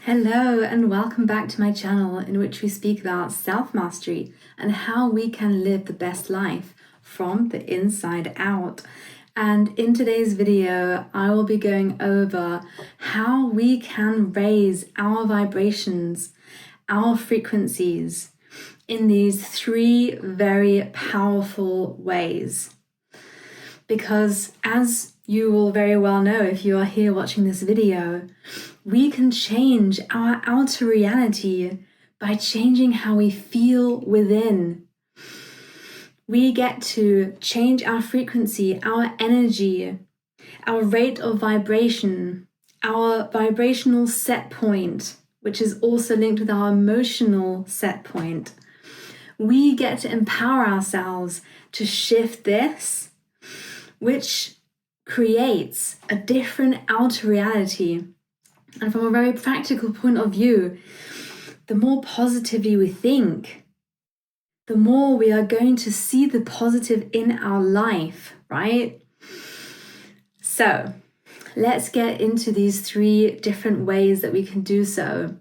Hello and welcome back to my channel in which we speak about self-mastery and how we can live the best life from the inside out. And in today's video, I will be going over how we can raise our vibrations, our frequencies in these three very powerful ways. Because as you will very well know if you are here watching this video, we can change our outer reality by changing how we feel within. We get to change our frequency, our energy, our rate of vibration, our vibrational set point, which is also linked with our emotional set point. We get to empower ourselves to shift this, which creates a different outer reality. And from a very practical point of view, the more positively we think, the more we are going to see the positive in our life, right? So let's get into these three different ways that we can do so.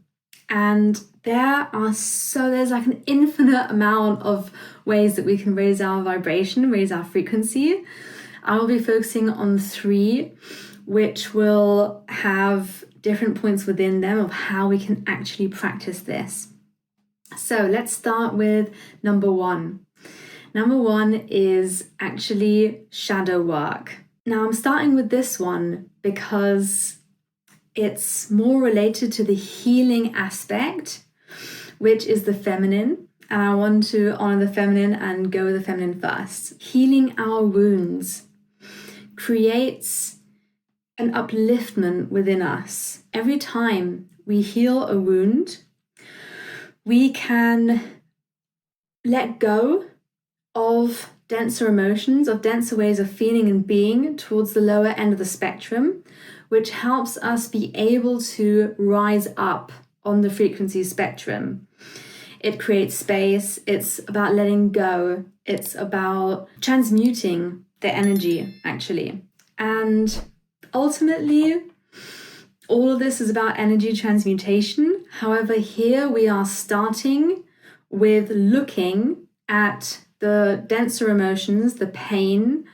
And there's like an infinite amount of ways that we can raise our vibration, raise our frequency. I will be focusing on three, which will have different points within them of how we can actually practice this. So let's start with number one. Number one is actually shadow work. Now I'm starting with this one because it's more related to the healing aspect, which is the feminine. And I want to honor the feminine and go with the feminine first. Healing our wounds creates an upliftment within us. Every time we heal a wound, we can let go of denser emotions, of denser ways of feeling and being towards the lower end of the spectrum, which helps us be able to rise up on the frequency spectrum. It creates space, it's about letting go, it's about transmuting the energy, actually. And ultimately, all of this is about energy transmutation. However, here we are starting with looking at the denser emotions, the pain,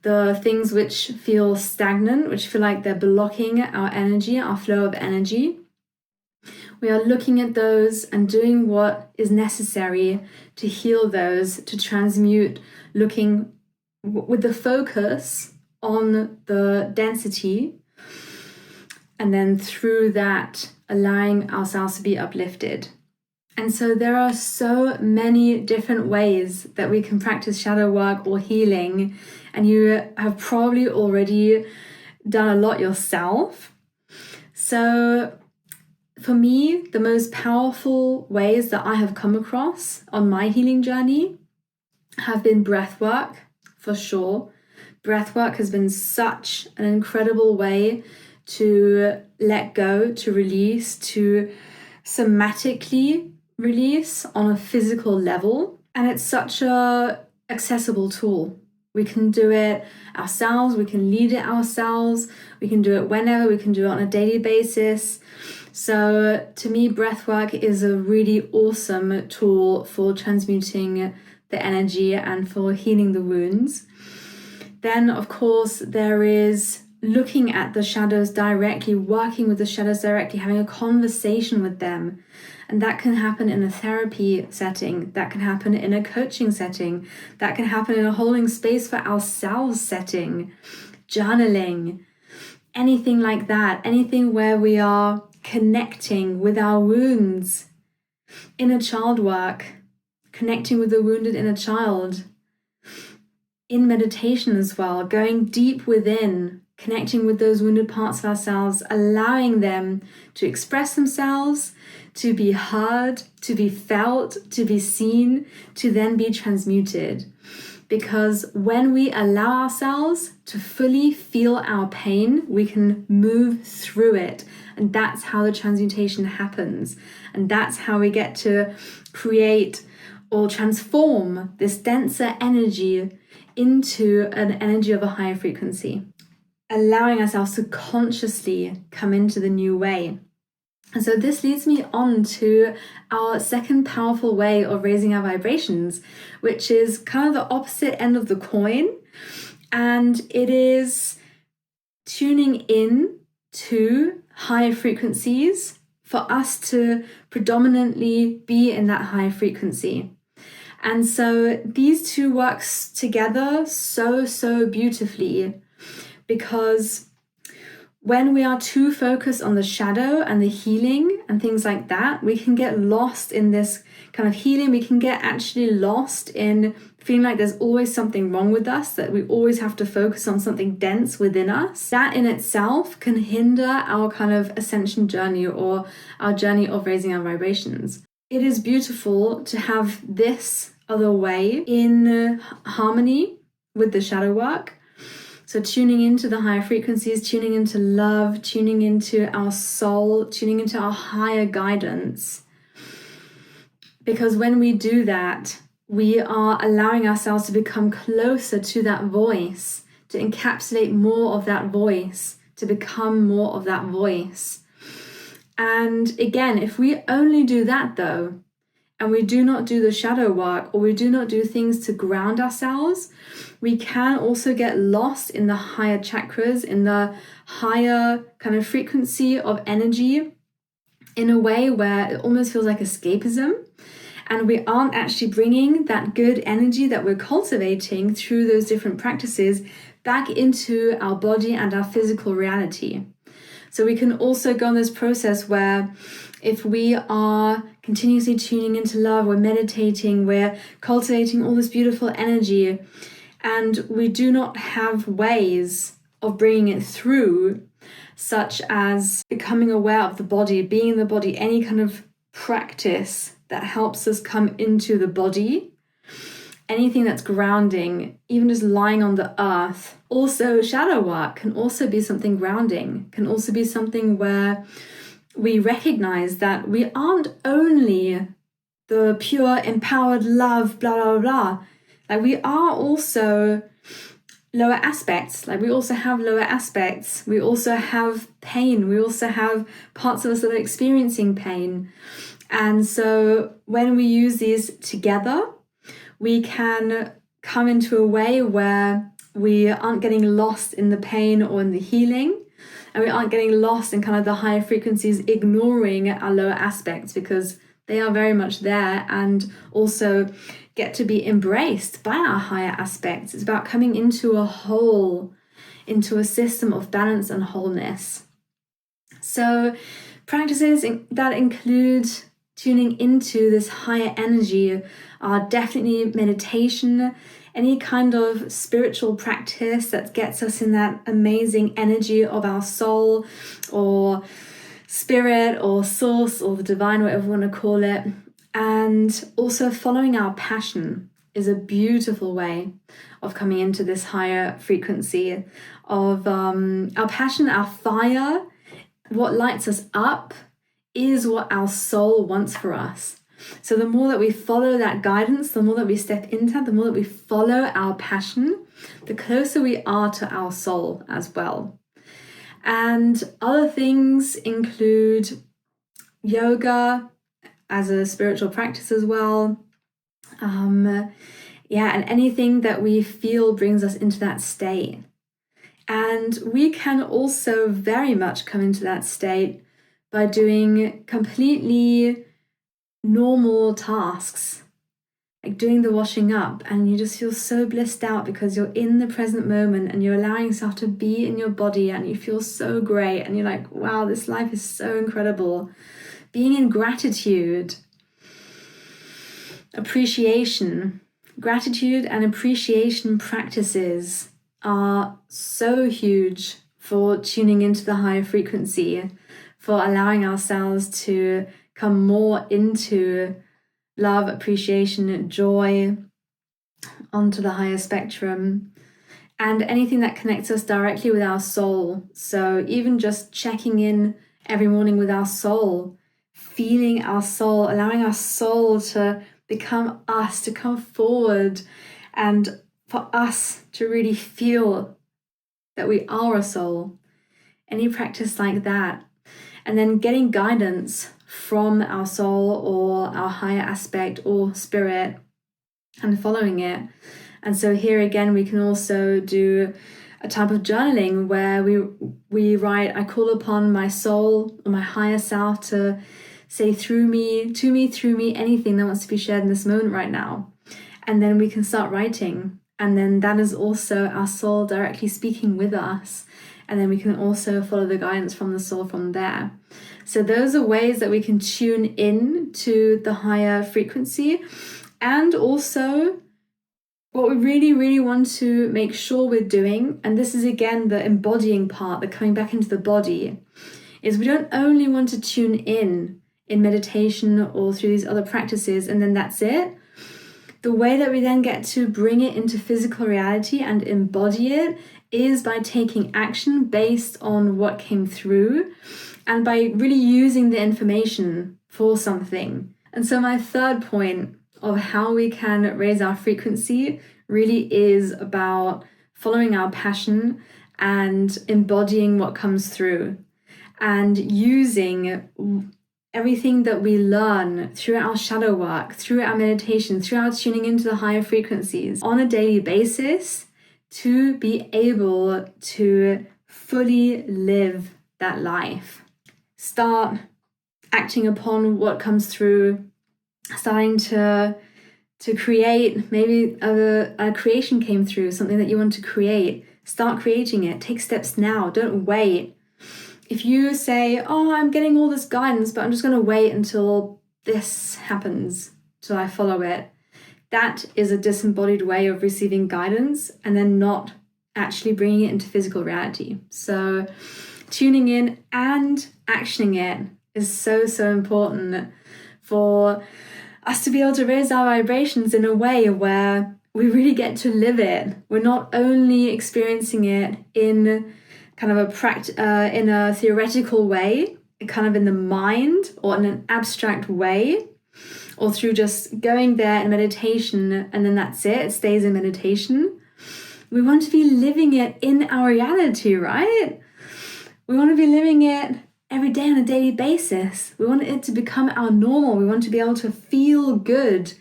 the things which feel stagnant, which feel like they're blocking our energy, our flow of energy. We are looking at those and doing what is necessary to heal those, to transmute, looking with the focus on the density, and then through that allowing ourselves to be uplifted. And so there are so many different ways that we can practice shadow work or healing, and you have probably already done a lot yourself. So for me, the most powerful ways that I have come across on my healing journey have been breath work, for sure. Breath work has been such an incredible way to let go, to release, to somatically release on a physical level. And it's such a accessible tool. We can do it ourselves, we can lead it ourselves, we can do it whenever, we can do it on a daily basis. So to me, breath work is a really awesome tool for transmuting the energy and for healing the wounds. Then, of course, there is looking at the shadows directly, working with the shadows directly, having a conversation with them. And that can happen in a therapy setting, that can happen in a coaching setting, that can happen in a holding space for ourselves setting, journaling, anything like that, anything where we are connecting with our wounds. Inner child work, connecting with the wounded inner child. In meditation as well, going deep within, connecting with those wounded parts of ourselves, allowing them to express themselves, to be heard, to be felt, to be seen, to then be transmuted. Because when we allow ourselves to fully feel our pain, we can move through it. And that's how the transmutation happens. And that's how we get to create or transform this denser energy into an energy of a higher frequency, allowing ourselves to consciously come into the new way. And so this leads me on to our second powerful way of raising our vibrations, which is kind of the opposite end of the coin. And it is tuning in to higher frequencies for us to predominantly be in that high frequency. And so these two works together so beautifully, because when we are too focused on the shadow and the healing and things like that, we can get lost in this kind of healing. We can get actually lost in feeling like there's always something wrong with us, that we always have to focus on something dense within us. That in itself can hinder our kind of ascension journey or our journey of raising our vibrations. It is beautiful to have this other way in harmony with the shadow work. So tuning into the higher frequencies, tuning into love, tuning into our soul, tuning into our higher guidance. Because when we do that, we are allowing ourselves to become closer to that voice, to encapsulate more of that voice, to become more of that voice. And again, if we only do that though, and we do not do the shadow work, or we do not do things to ground ourselves, we can also get lost in the higher chakras, in the higher kind of frequency of energy, in a way where it almost feels like escapism. And we aren't actually bringing that good energy that we're cultivating through those different practices back into our body and our physical reality. So we can also go on this process where if we are continuously tuning into love, we're meditating, we're cultivating all this beautiful energy, and we do not have ways of bringing it through, such as becoming aware of the body, being in the body, any kind of practice that helps us come into the body, anything that's grounding, even just lying on the earth. Also, shadow work can also be something grounding, can also be something where we recognize that we aren't only the pure, empowered love, blah, blah, blah. Like we are also lower aspects. Like we also have lower aspects. We also have pain. We also have parts of us that are experiencing pain. And so when we use these together, we can come into a way where we aren't getting lost in the pain or in the healing, and we aren't getting lost in kind of the higher frequencies, ignoring our lower aspects, because they are very much there and also get to be embraced by our higher aspects. It's about coming into a whole, into a system of balance and wholeness. So practices that include tuning into this higher energy are definitely meditation, any kind of spiritual practice that gets us in that amazing energy of our soul or spirit or source or the divine, whatever you want to call it. And also following our passion is a beautiful way of coming into this higher frequency of our passion, our fire. What lights us up is what our soul wants for us. So the more that we follow that guidance, the more that we step into that, the more that we follow our passion, the closer we are to our soul as well. And other things include yoga as a spiritual practice as well. And anything that we feel brings us into that state. And we can also very much come into that state by doing completely normal tasks, like doing the washing up, and you just feel so blissed out because you're in the present moment and you're allowing yourself to be in your body, and you feel so great and you're like, wow, this life is so incredible. Being in gratitude, appreciation. Gratitude and appreciation practices are so huge for tuning into the higher frequency, for allowing ourselves to come more into love, appreciation, joy, onto the higher spectrum, and anything that connects us directly with our soul. So even just checking in every morning with our soul, feeling our soul, allowing our soul to become us, to come forward, and for us to really feel that we are a soul. Any practice like that. and then getting guidance from our soul or our higher aspect or spirit and following it. And so here again, we can also do a type of journaling where we write, I call upon my soul or my higher self to say through me, through me, anything that wants to be shared in this moment right now. And then we can start writing. And then that is also our soul directly speaking with us. And then we can also follow the guidance from the soul from there. So those are ways that we can tune in to the higher frequency. And also what we really, really want to make sure we're doing, and this is again the embodying part, the coming back into the body, is we don't only want to tune in meditation or through these other practices and then that's it. The way that we then get to bring it into physical reality and embody it is by taking action based on what came through and by really using the information for something. And so my third point of how we can raise our frequency really is about following our passion and embodying what comes through and using everything that we learn through our shadow work, through our meditation, through our tuning into the higher frequencies on a daily basis to be able to fully live that life. Start acting upon what comes through, starting to create. Maybe a creation came through, something that you want to create. Start creating it. Take steps now. Don't wait. If you say, oh, I'm getting all this guidance, but I'm just going to wait until this happens, till I follow it, that is a disembodied way of receiving guidance and then not actually bringing it into physical reality. So tuning in and actioning it is so, so important for us to be able to raise our vibrations in a way where we really get to live it. We're not only experiencing it in kind of in a theoretical way, kind of in the mind or in an abstract way, or through just going there in meditation and then that's it, it stays in meditation. We want to be living it in our reality, right? We want to be living it every day on a daily basis. We want it to become our normal. We want to be able to feel good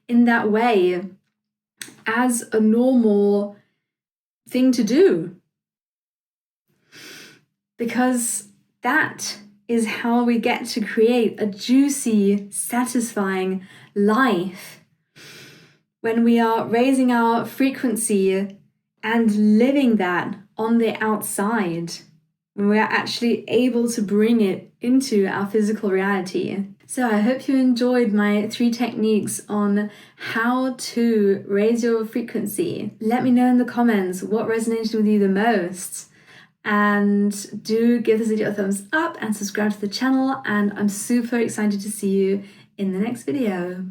in that way as a normal thing to do. Because that is how we get to create a juicy, satisfying life. When we are raising our frequency and living that on the outside, when we are actually able to bring it into our physical reality. So I hope you enjoyed my 3 techniques on how to raise your frequency. Let me know in the comments what resonated with you the most. And do give this video a thumbs up and subscribe to the channel. And I'm super excited to see you in the next video.